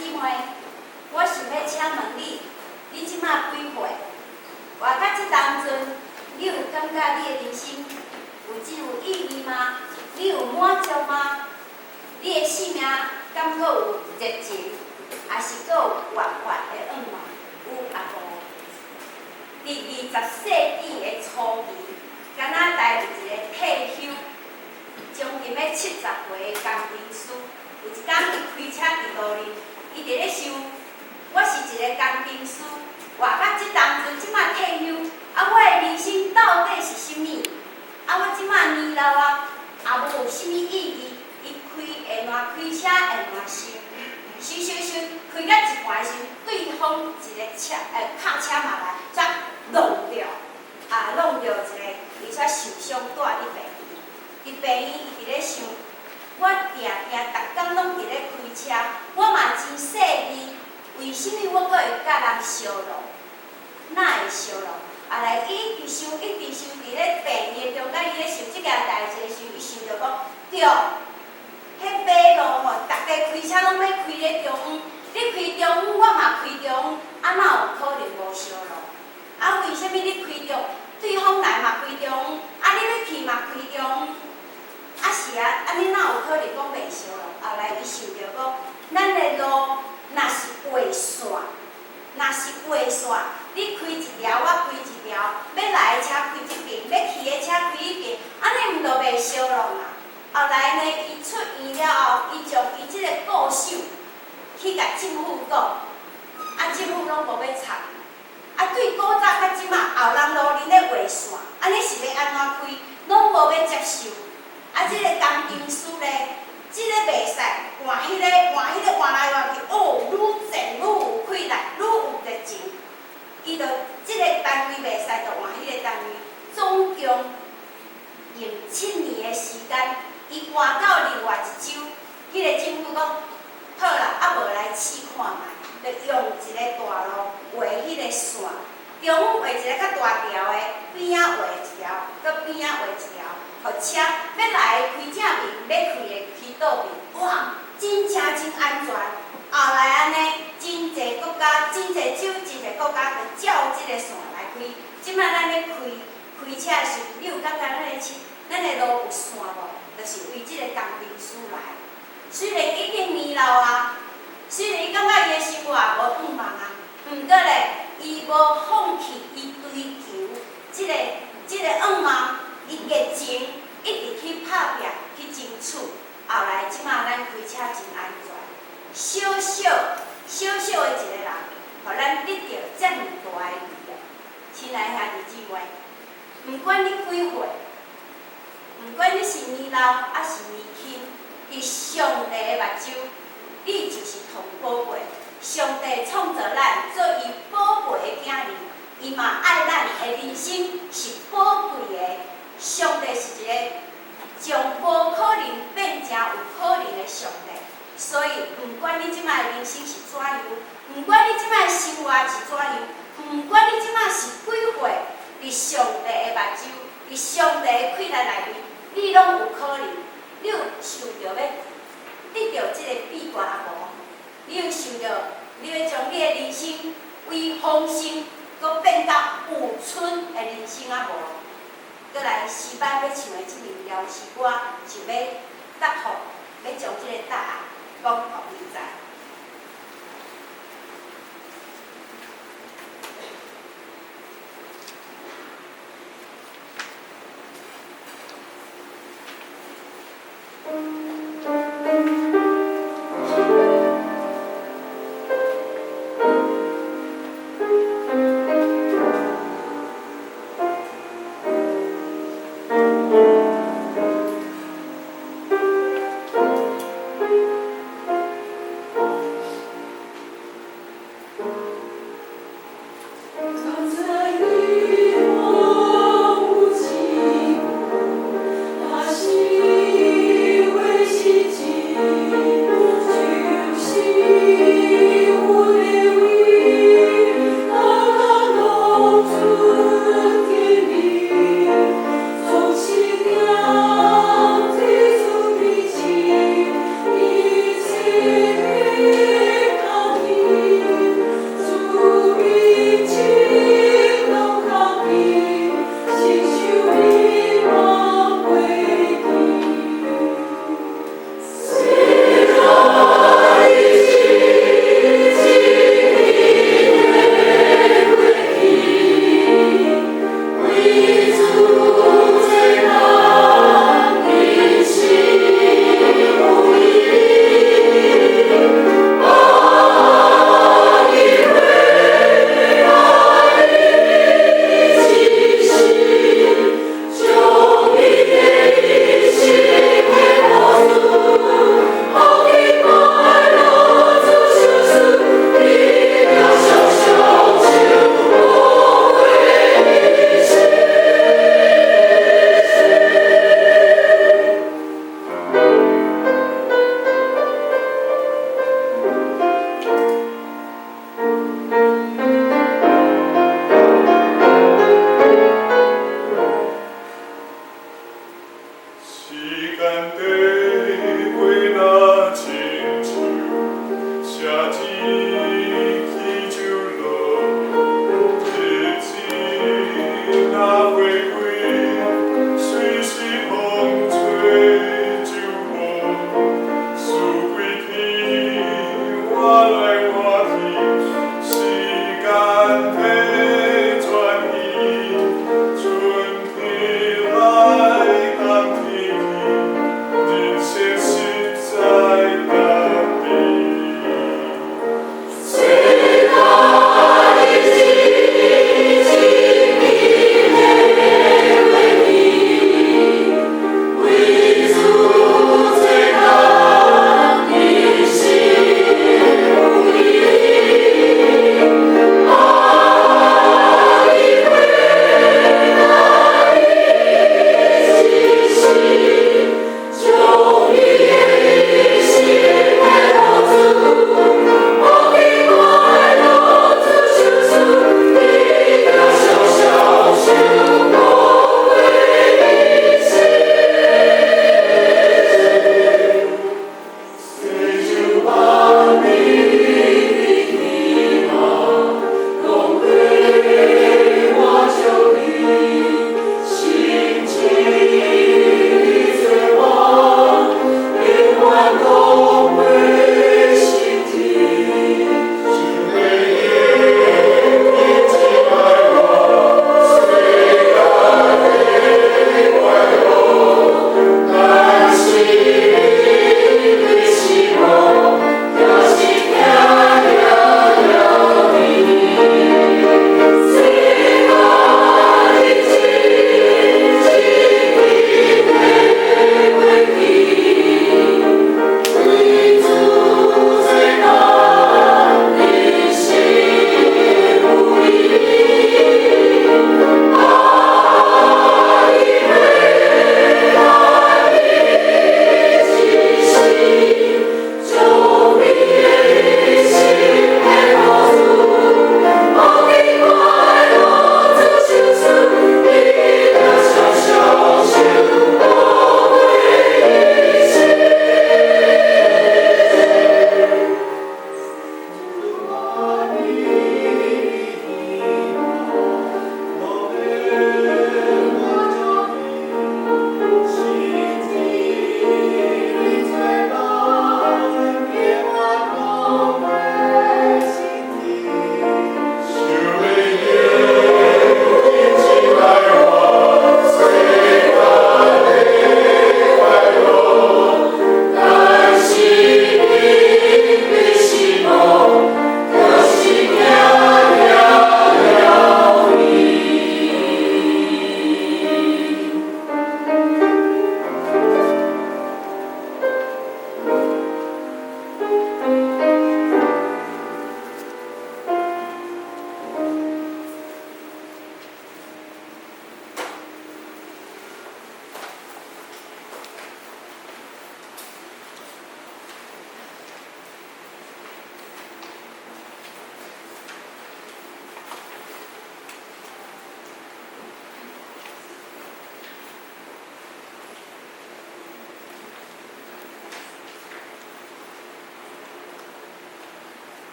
姊妹，我想要请问你，你即马几岁？活到即当阵，你有感觉你的人生有真有意义吗？你有满足吗？你的生命敢阁有热情，还是阁有活泼的愿望？有也无？伫20世纪的初期，敢若台有一个退休，将近要70岁的工程师，有一天伊开车伫路哩，伊伫咧想，我是一个工程师，活到即当阵，即马退休，我的人生到底是啥物？我即马年老也无啥物意义。伊会乱开车，会乱想，想，开到一半时，对方一个卡车嘛来，煞弄着，弄着一个，伊煞受伤住伫病院。伫病院，伊伫咧想，我定逐工拢伫咧开车，我嘛真细腻，为什么我阁会甲人相容？哪会相容？来，伊一直想，伫咧病院中间，伊咧想即件代志的时候，伊想着讲，对。迄马路吼，大家开车拢要开咧中央，你开中央，我嘛开中央，哪有可能无相容？为什么你开中，对方来嘛开中央，你要去嘛开中央？是安尼哪有可能讲袂相容？后来伊想着讲，咱的路若是画线，你开一条，我开一条，要来的车开一边，要去的车开一边，安尼毋就袂相容啊？后来呢，伊出院了后，伊将伊即个故手去甲政府讲，政府拢无要插。对古早甲即马后人路哩咧画线，安尼是要安怎开，拢无要接受。即个工程师咧，即个袂使换迄个换来换去，愈前愈有气力，愈有热情。伊就即个单位袂使，就换迄个单位，总共用7年的时间。伊搬到另外一州，迄个政府讲好啦，无来试看卖，就用一个大路画迄个线，中央画一个较大条的，边仔画一条，搁边仔画一条，互车要来开正面，要开的开倒面，哇，真正真安全。后来安尼，真侪国家、真侪州、真侪国家就照即个线来开。即摆咱咧开车的时，你有感觉咱的路有线无？就是为即个工程师来，虽然已经年老虽然伊感觉伊的生活无盼望毋过咧，伊无放弃伊追求即个愿望，伊热情一直去拍拼去争取。后来即马咱开车真安全，小小的一个人，互咱得到遮尔大的利益。亲爱兄弟姊妹，毋管你几岁。毋管你是年老还是年轻，伫上帝的目睭，你就是同宝贵。上帝创造咱做伊宝贵的囝儿，伊嘛爱咱的人生是宝贵的。上帝是一个将无可能变成有可能的上帝，所以毋管你即摆的人生是怎样，毋管你即摆的生活是怎样，毋管你即摆是几岁，伫上帝的目睭，伫上帝的气力内面。你拢有可能，你有想着要得到即个秘诀啊无？你有想着你要将你的人生为丰盛，搁变到有春的人生啊无？搁来时摆要唱的即首调是歌，就要答复，要将即个答案讲互你知。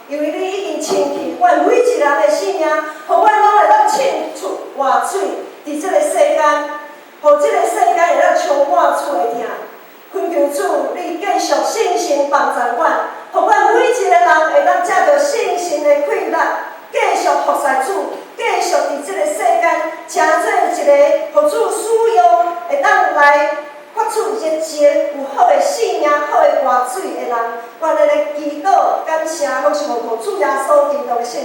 因为你已经清去阮每一人的性命，互阮拢会当庆出活水，伫即个世间，互即个世间会当充满厝的听。恳求主，你继续信心帮助阮，互阮每一个人会当借着信心的快乐，继续服侍主，继续伫即个世间，成做一个互主使用，会当来发出热情、有好的性命、好的活水的人。我哋咧祈祷，感谢，拢是互主耶稣基督的圣